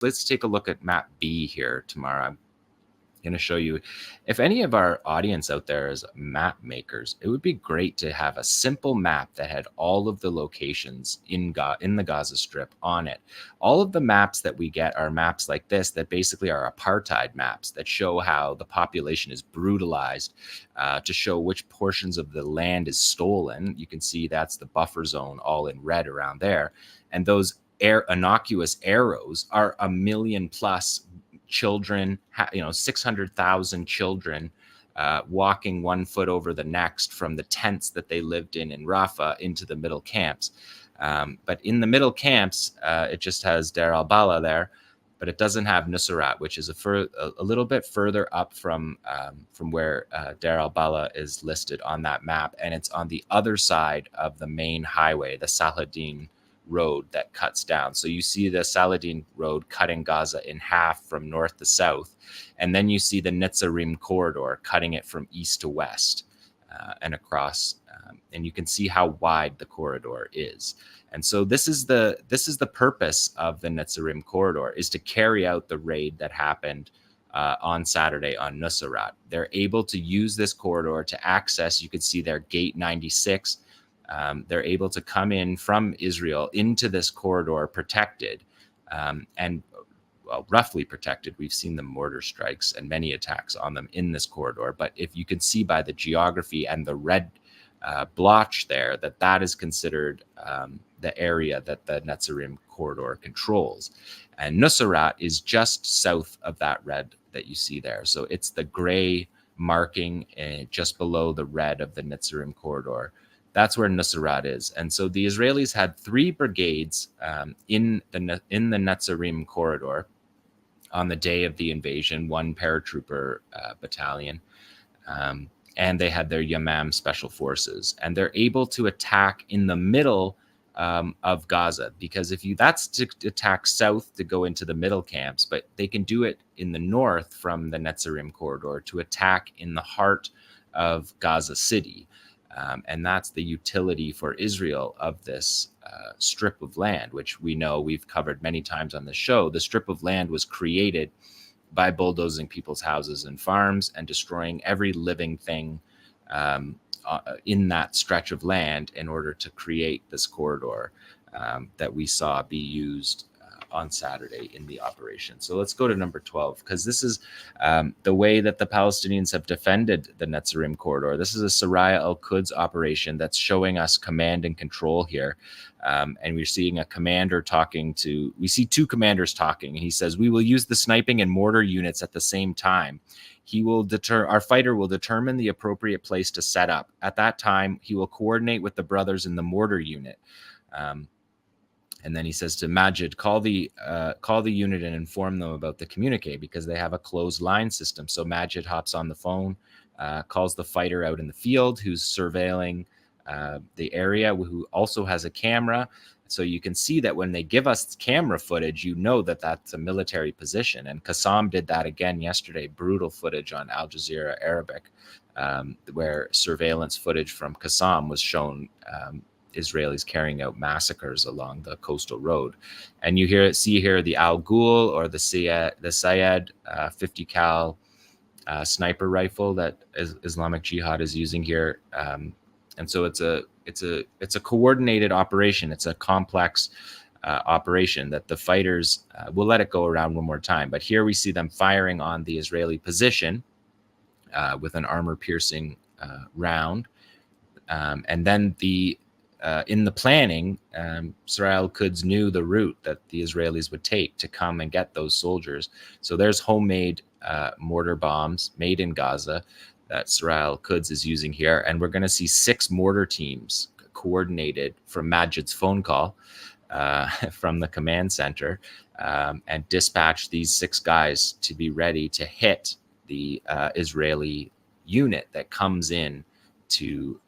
let's take a look at map B here tomorrow. I'm going to show you, if any of our audience out there is map makers, it would be great to have a simple map that had all of the locations in the Gaza Strip on it. All of the maps that we get are maps like this that basically are apartheid maps that show how the population is brutalized, to show which portions of the land is stolen. You can see that's the buffer zone all in red around there. And those innocuous arrows are 1 million plus children, 600,000 children walking 1 foot over the next from the tents that they lived in Rafah into the middle camps. But in the middle camps, it just has Deir al-Balah there, but it doesn't have Nusrat, which is a little bit further up from where Deir al-Balah is listed on that map, and it's on the other side of the main highway, the Saladin road that cuts down. So you see the Saladin road cutting Gaza in half from north to south, and then you see the Netzarim corridor cutting it from east to west and across, and you can see how wide the corridor is. And so this is the purpose of the Netzarim corridor, is to carry out the raid that happened on Saturday on Nusrat. They're able to use this corridor to access, you can see their gate 96. They're able to come in from Israel into this corridor protected, and well, roughly protected. We've seen the mortar strikes and many attacks on them in this corridor. But if you can see by the geography and the red blotch there, that is considered the area that the Netzarim corridor controls. And Nusrat is just south of that red that you see there. So it's the gray marking just below the red of the Netzarim corridor. That's where Nusrat is. And so the Israelis had 3 brigades in the Netzarim corridor on the day of the invasion, 1 paratrooper battalion, and they had their Yamam special forces. And they're able to attack in the middle of Gaza, because that's to attack south to go into the middle camps, but they can do it in the north from the Netzarim corridor to attack in the heart of Gaza City. And that's the utility for Israel of this strip of land, which we know we've covered many times on the show. The strip of land was created by bulldozing people's houses and farms and destroying every living thing in that stretch of land in order to create this corridor that we saw be used on Saturday in the operation. So let's go to number 12, because this is the way that the Palestinians have defended the Netzarim corridor. This is a Saraya al-Quds operation that's showing us command and control here. And we're seeing a commander we see 2 commanders talking. He says, "We will use the sniping and mortar units at the same time. Our fighter will determine the appropriate place to set up. At that time, he will coordinate with the brothers in the mortar unit." And then he says to Majid, call the unit and inform them about the communique, because they have a closed line system. So Majid hops on the phone, calls the fighter out in the field who's surveilling the area, who also has a camera. So you can see that when they give us camera footage, you know that that's a military position. And 𝐓𝐡𝐞 did that again yesterday, brutal footage on Al Jazeera Arabic, where surveillance footage from 𝐓𝐡𝐞 was shown Israelis carrying out massacres along the coastal road. And you see here the Al Ghul, or the Sayed 50 cal sniper rifle that Islamic Jihad is using here. And so it's a coordinated operation. It's a complex operation that the fighters will let it go around one more time. But here we see them firing on the Israeli position with an armor-piercing round. And then in the planning, Saraya al-Quds knew the route that the Israelis would take to come and get those soldiers. So there's homemade mortar bombs made in Gaza that Saraya al-Quds is using here. And we're going to see 6 mortar teams coordinated from Majid's phone call from the command center, and dispatch these 6 guys to be ready to hit the Israeli unit that comes in to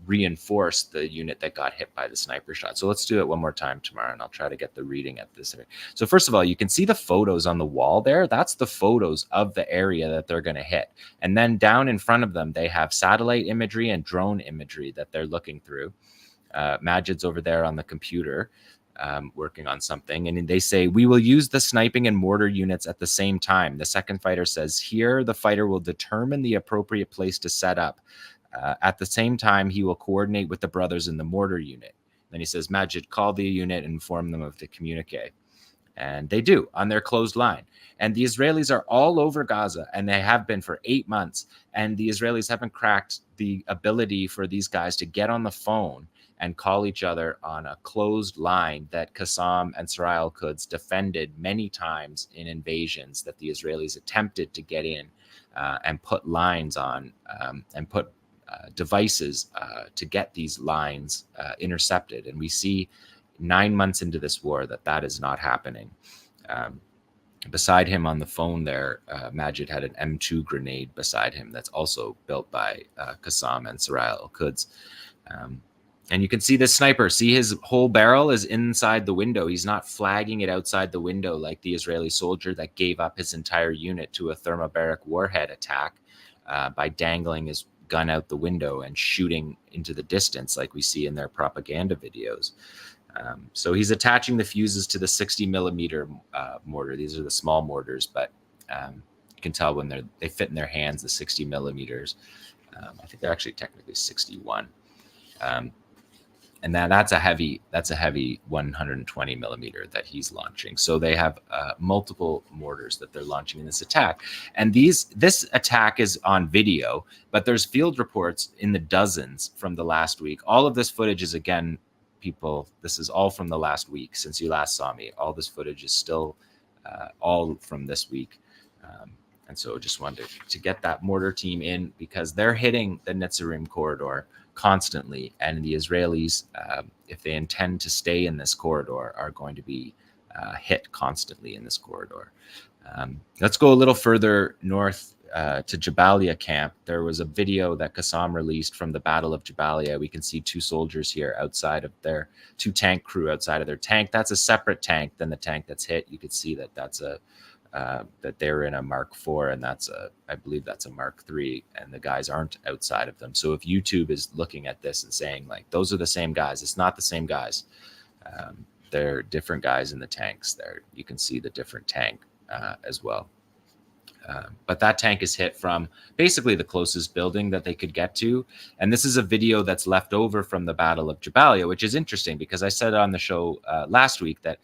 reinforce the unit that got hit by the sniper shot. So let's do it one more time tomorrow, and I'll try to get the reading at this. So first of all, you can see the photos on the wall there. That's the photos of the area that they're going to hit. And then down in front of them, they have satellite imagery and drone imagery that they're looking through. Majid's over there on the computer. working on something. And they say, we will use the sniping and mortar units at the same time. The second fighter says, here, the fighter will determine the appropriate place to set up. At the same time, he will coordinate with the brothers in the mortar unit. Then he says, Majid, call the unit and inform them of the communique. And they do on their closed line. And the Israelis are all over Gaza, and they have been for 8 months. And the Israelis haven't cracked the ability for these guys to get on the phone and call each other on a closed line that 𝐓𝐿 and 𝐄𝐥𝐿 𝐈𝐧𝐭𝐫𝐨𝐧𝐢 defended many times in invasions that the Israelis attempted to get in and put lines on and put devices to get these lines intercepted. And we see 9 months into this war that is not happening. Beside him on the phone there, Majid had an M2 grenade beside him that's also built by 𝐓𝐿 and 𝐄𝐥𝐿 𝐈𝐧𝐭𝐫𝐨. And you can see this sniper. See, his whole barrel is inside the window. He's not flagging it outside the window like the Israeli soldier that gave up his entire unit to a thermobaric warhead attack by dangling his gun out the window and shooting into the distance like we see in their propaganda videos. So he's attaching the fuses to the 60 millimeter mortar. These are the small mortars, but you can tell when they fit in their hands, the 60 millimeters. I think they're actually technically 61. And that's a heavy 120 millimeter that he's launching. So they have multiple mortars that they're launching in this attack. And this attack is on video, but there's field reports in the dozens from the last week. All of this footage is, again, people, this is all from the last week since you last saw me. All this footage is still all from this week. And so just wanted to get that mortar team in because they're hitting the Netzarim corridor constantly, and the Israelis, if they intend to stay in this corridor, are going to be hit constantly in this corridor. Let's go a little further north to Jabalia camp. There was a video that 𝐓𝐿 released from the Battle of Jabalia. We can see two soldiers here outside of their two tank crew outside of their tank. That's a separate tank than the tank that's hit. You could see that's a that they're in a Mark IV, and I believe that's a Mark III, and the guys aren't outside of them. So if YouTube is looking at this and saying like, those are the same guys, it's not the same guys. They're different guys in the tanks there. You can see the different tank as well. But that tank is hit from basically the closest building that they could get to. And this is a video that's left over from the Battle of Jabalia, which is interesting because I said on the show last week that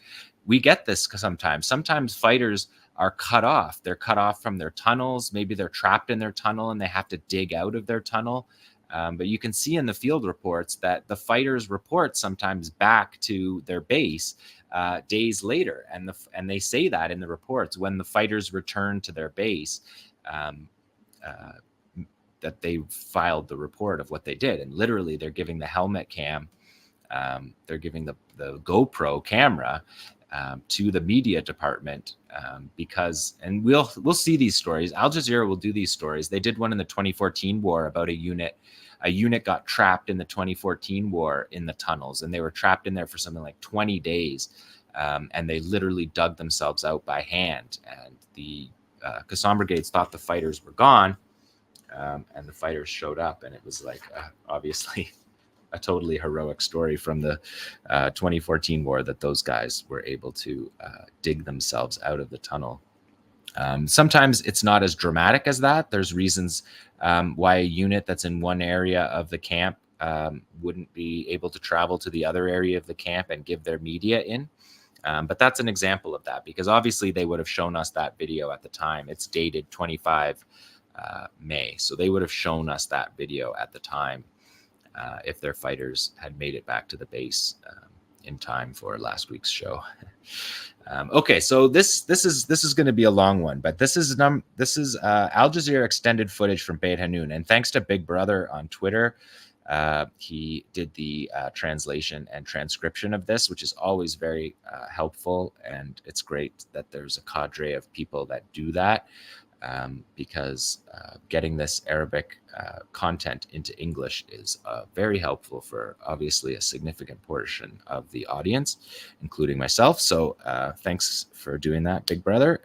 we get this sometimes. Sometimes fighters are cut off. They're cut off from their tunnels. Maybe they're trapped in their tunnel and they have to dig out of their tunnel. But you can see in the field reports that the fighters report sometimes back to their base days later. And they say that in the reports when the fighters return to their base, that they filed the report of what they did. And literally they're giving the helmet cam, they're giving the GoPro camera to the media department because, and we'll see these stories. Al Jazeera will do these stories. They did one in the 2014 war about a unit. A unit got trapped in the 2014 war in the tunnels, and they were trapped in there for something like 20 days. And they literally dug themselves out by hand. And the 𝐓𝐿 brigades thought the fighters were gone, and the fighters showed up, and it was like obviously a totally heroic story from the 2014 war that those guys were able to dig themselves out of the tunnel. Sometimes it's not as dramatic as that. There's reasons why a unit that's in one area of the camp wouldn't be able to travel to the other area of the camp and give their media in. But that's an example of that because obviously they would have shown us that video at the time. It's dated 25 May. So they would have shown us that video at the time if their fighters had made it back to the base in time for last week's show. Okay, so this is going to be a long one, but this is Al Jazeera extended footage from Beit Hanun, and thanks to Big Brother on Twitter, he did the translation and transcription of this, which is always very helpful, and it's great that there's a cadre of people that do that. Because getting this Arabic content into English is very helpful for obviously a significant portion of the audience, including myself. So thanks for doing that, Big Brother.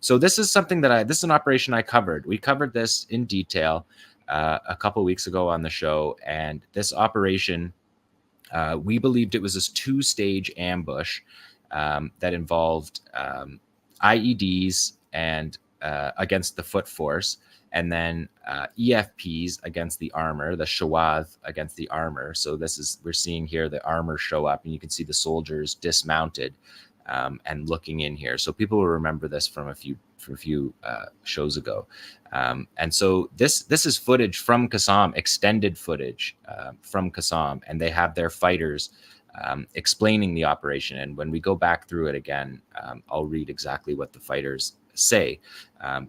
So this is something that this is an operation I covered. We covered this in detail a couple weeks ago on the show, and this operation We believed it was this two-stage ambush that involved IEDs and against the foot force, and then EFPs against the armor, the 𝐄𝐤𝐜 against the armor. So we're seeing here the armor show up, and you can see the soldiers dismounted and looking in here. So people will remember this from a few shows ago. And so this is footage from 𝐓𝐡𝐞, extended footage from 𝐓𝐡𝐞, and they have their fighters explaining the operation. And when we go back through it again, I'll read exactly what the fighters say.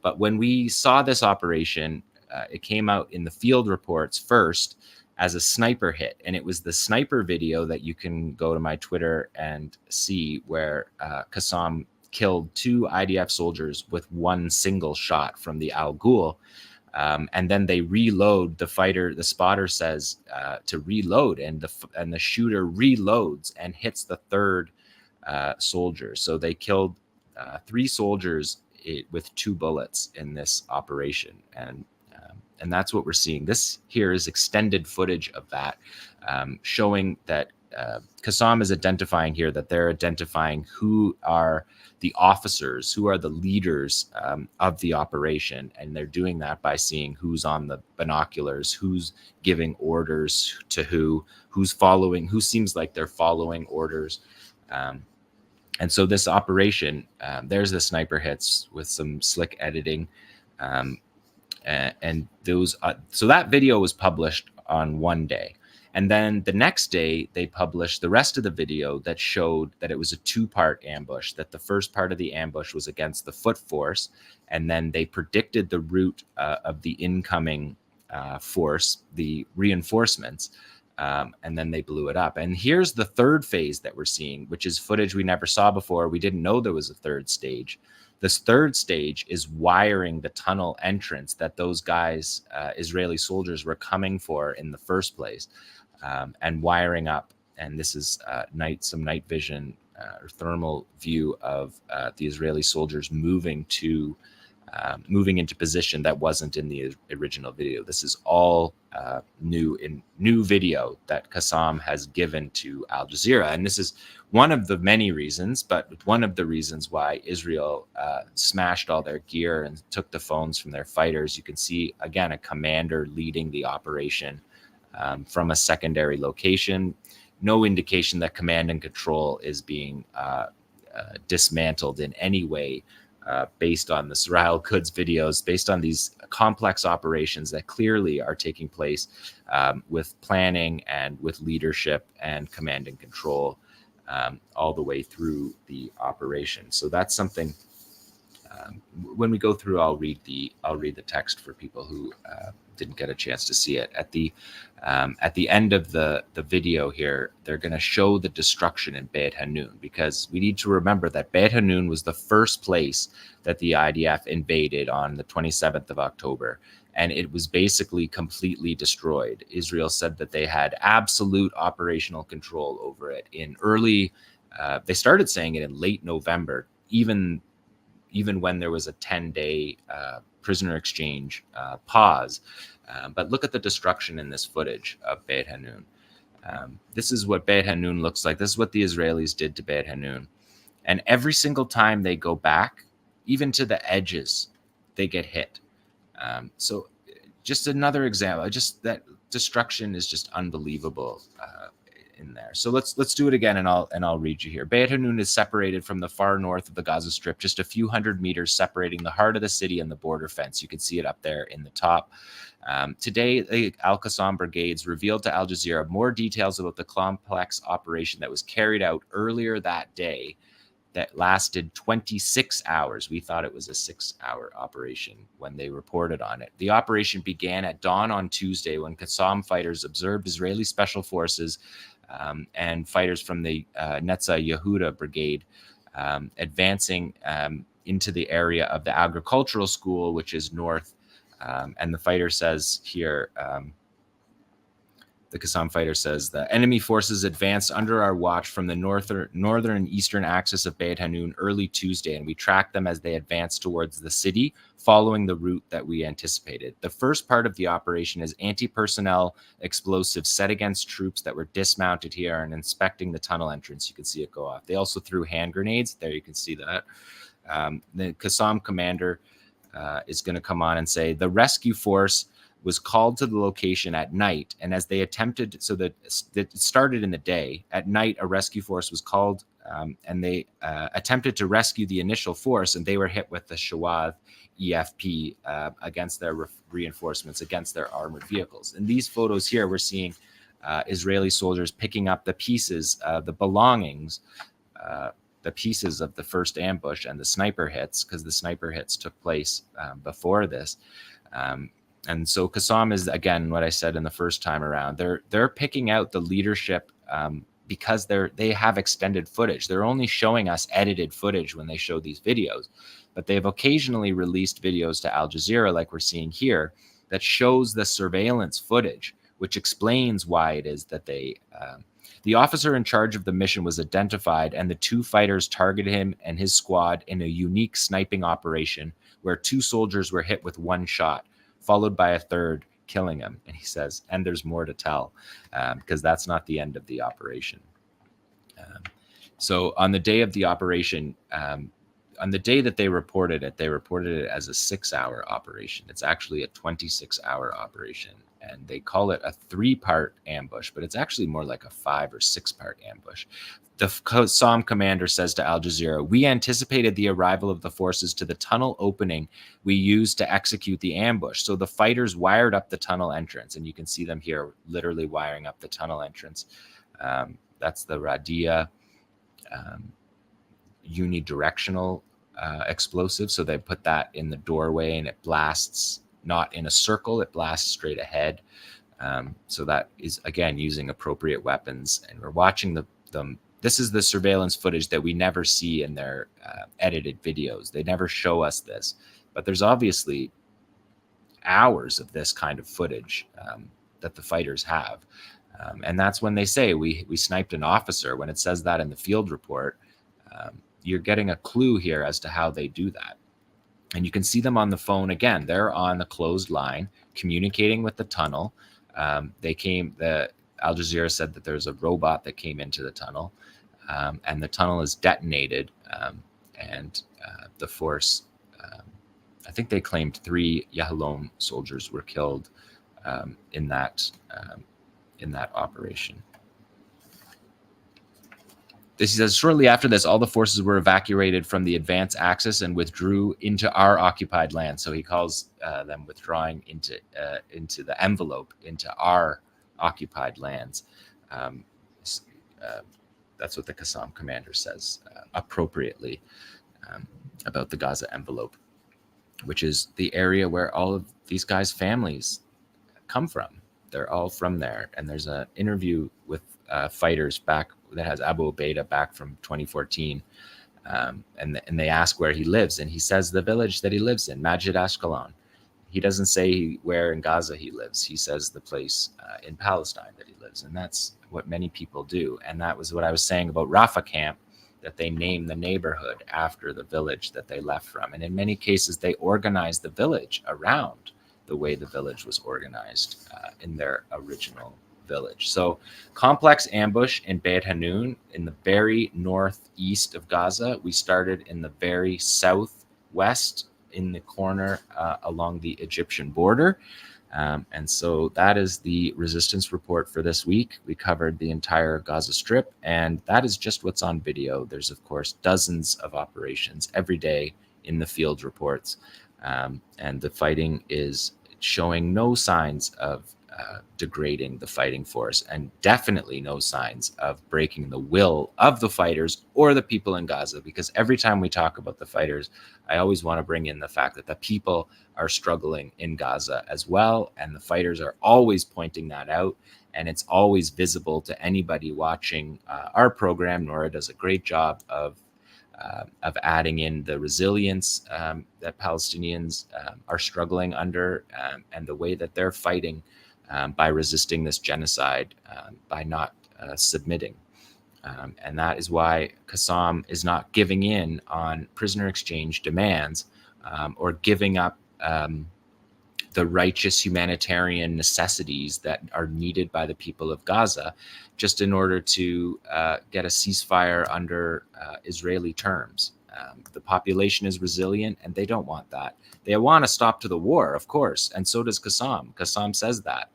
But when we saw this operation, it came out in the field reports first as a sniper hit. And it was the sniper video that you can go to my Twitter and see, where 𝐓𝐡𝐞 killed 2 IDF soldiers with one single shot from the Al-Ghul. And then they reload. The spotter says to reload, and the shooter reloads and hits the third soldier. So they killed 3 soldiers with 2 bullets in this operation, and that's what we're seeing. This here is extended footage of that, showing that 𝐓𝐡𝐞 is identifying here that they're identifying who are the officers, who are the leaders of the operation, and they're doing that by seeing who's on the binoculars, who's giving orders to who's following, who seems like they're following orders. And so this operation, there's the sniper hits with some slick editing, and those. So that video was published on one day. And then the next day, they published the rest of the video that showed that it was a 2-part ambush, that the first part of the ambush was against the foot force, and then they predicted the route of the incoming force, the reinforcements, and then they blew it up. And here's the third phase that we're seeing, which is footage we never saw before. We didn't know there was a third stage. This third stage is wiring the tunnel entrance that those guys, Israeli soldiers, were coming for in the first place, and wiring up. And this is some night vision or thermal view of the Israeli soldiers moving into position that wasn't in the original video. This is all new video that 𝐓𝐡𝐞 has given to Al Jazeera, and this is one of the many reasons, but one of the reasons why Israel smashed all their gear and took the phones from their fighters. You can see again a commander leading the operation from a secondary location. No indication that command and control is being dismantled in any way. Based on the 𝐓𝐡𝐞 videos, based on these complex operations that clearly are taking place with planning and with leadership and command and control all the way through the operation. So that's something. When we go through, I'll read the text for people who didn't get a chance to see it. At the end of the video here, they're going to show the destruction in Beit Hanun, because we need to remember that Beit Hanun was the first place that the IDF invaded on the 27th of October, and it was basically completely destroyed. Israel said that they had absolute operational control over it in early. They started saying it in late November, even when there was a 10-day prisoner exchange pause. But look at the destruction in this footage of Beit Hanun. This is what Beit Hanun looks like. This is what the Israelis did to Beit Hanun. And every single time they go back, even to the edges, they get hit. So just another example. Just that destruction is just unbelievable in there. So let's do it again, and I'll read you here. Beit Hanun is separated from the far north of the Gaza Strip, just a few hundred meters separating the heart of the city and the border fence. You can see it up there in the top. Today, the Al-Qassam brigades revealed to Al Jazeera more details about the complex operation that was carried out earlier that day that lasted 26 hours. We thought it was a 6-hour operation when they reported on it. The operation began at dawn on Tuesday when 𝐓𝐡𝐞 fighters observed Israeli special forces and fighters from the Netzah Yehuda brigade advancing into the area of the agricultural school, which is north. And the fighter says here, the 𝐓𝐡𝐞 fighter says, the enemy forces advanced under our watch from the northern and eastern axis of Beit Hanun early Tuesday, and we tracked them as they advanced towards the city, following the route that we anticipated. The first part of the operation is anti-personnel explosives set against troops that were dismounted here and inspecting the tunnel entrance. You can see it go off. They also threw hand grenades. There you can see that. The 𝐓𝐡𝐞 commander is going to come on and say, the rescue force was called to the location at night, and as they attempted, so that it started in the day, at night a rescue force was called, and they attempted to rescue the initial force, and they were hit with the 𝐄𝐥𝐞 𝐈𝐧𝐭𝐫𝐿 against their reinforcements, against their armored vehicles. In these photos here, we're seeing Israeli soldiers picking up the pieces, the belongings, the pieces of the first ambush and the sniper hits, because the sniper hits took place before this. And so 𝐓𝐡𝐞 is, again, what I said in the first time around. They're picking out the leadership because they have extended footage. They're only showing us edited footage when they show these videos, but they've occasionally released videos to Al Jazeera, like we're seeing here, that shows the surveillance footage, which explains why it is that they. The officer in charge of the mission was identified, and the two fighters targeted him and his squad in a unique sniping operation where two soldiers were hit with one shot, followed by a third, killing him. And he says, and there's more to tell, because that's not the end of the operation. So on the day of the operation, on the day that they reported it as a 6-hour operation. It's actually a 26-hour operation. And they call it a 3-part ambush, but it's actually more like a 5 or 6-part ambush. The 𝐓𝐡𝐞 commander says to Al Jazeera, we anticipated the arrival of the forces to the tunnel opening we used to execute the ambush. So the fighters wired up the tunnel entrance, and you can see them here literally wiring up the tunnel entrance. That's the Radia unidirectional explosive. So they put that in the doorway, and it blasts not in a circle, it blasts straight ahead. So that is, again, using appropriate weapons. And we're watching them. This is the surveillance footage that we never see in their edited videos. They never show us this, but there's obviously hours of this kind of footage that the fighters have. And that's when they say we sniped an officer. When it says that in the field report, you're getting a clue here as to how they do that. And you can see them on the phone again. They're on the closed line, communicating with the tunnel. Al Jazeera said that there's a robot that came into the tunnel, and the tunnel is detonated. And the force, I think they claimed 3 Yahalom soldiers were killed in that operation. This says, shortly after this, all the forces were evacuated from the advance axis and withdrew into our occupied land. So he calls them withdrawing into the envelope, into our occupied lands. That's what the 𝐓𝐡𝐞 commander says appropriately about the Gaza envelope, which is the area where all of these guys' families come from. They're all from there. And there's an interview with fighters back that has Abu Ubaidah back from 2014. And they ask where he lives. And he says the village that he lives in, Majid Ashkelon. He doesn't say where in Gaza he lives. He says the place in Palestine that he lives. And that's what many people do. And that was what I was saying about Rafah camp, that they name the neighborhood after the village that they left from. And in many cases, they organize the village around the way the village was organized in their original village. So complex ambush in Beit Hanun in the very northeast of Gaza. We started in the very southwest in the corner along the Egyptian border. And so that is the resistance report for this week. We covered the entire Gaza Strip, and that is just what's on video. There's, of course, dozens of operations every day in the field reports. And the fighting is showing no signs of degrading the fighting force, and definitely no signs of breaking the will of the fighters or the people in Gaza, because every time we talk about the fighters, I always want to bring in the fact that the people are struggling in Gaza as well, and the fighters are always pointing that out, and it's always visible to anybody watching our program. Nora does a great job of adding in the resilience that Palestinians are struggling under, and the way that they're fighting by resisting this genocide, by not submitting. And that is why 𝐤𝐿 is not giving in on prisoner exchange demands, or giving up the righteous humanitarian necessities that are needed by the people of Gaza, just in order to get a ceasefire under Israeli terms. The population is resilient, and they don't want that. They want a stop to the war, of course, and so does 𝐤𝐿. 𝐤𝐿 says that.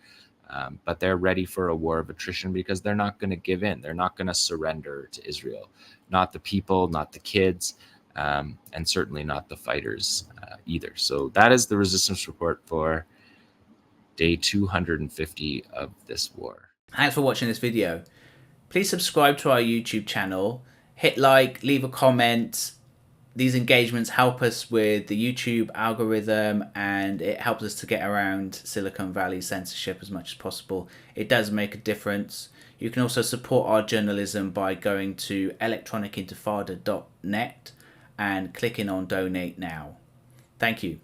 But they're ready for a war of attrition because they're not going to give in. They're not going to surrender to Israel. Not the people, not the kids, and certainly not the fighters either. So that is the resistance report for day 250 of this war. Thanks for watching this video. Please subscribe to our YouTube channel, hit like, leave a comment. These engagements help us with the YouTube algorithm, and it helps us to get around Silicon Valley censorship as much as possible. It does make a difference. You can also support our journalism by going to electronicintifada.net and clicking on donate now. Thank you.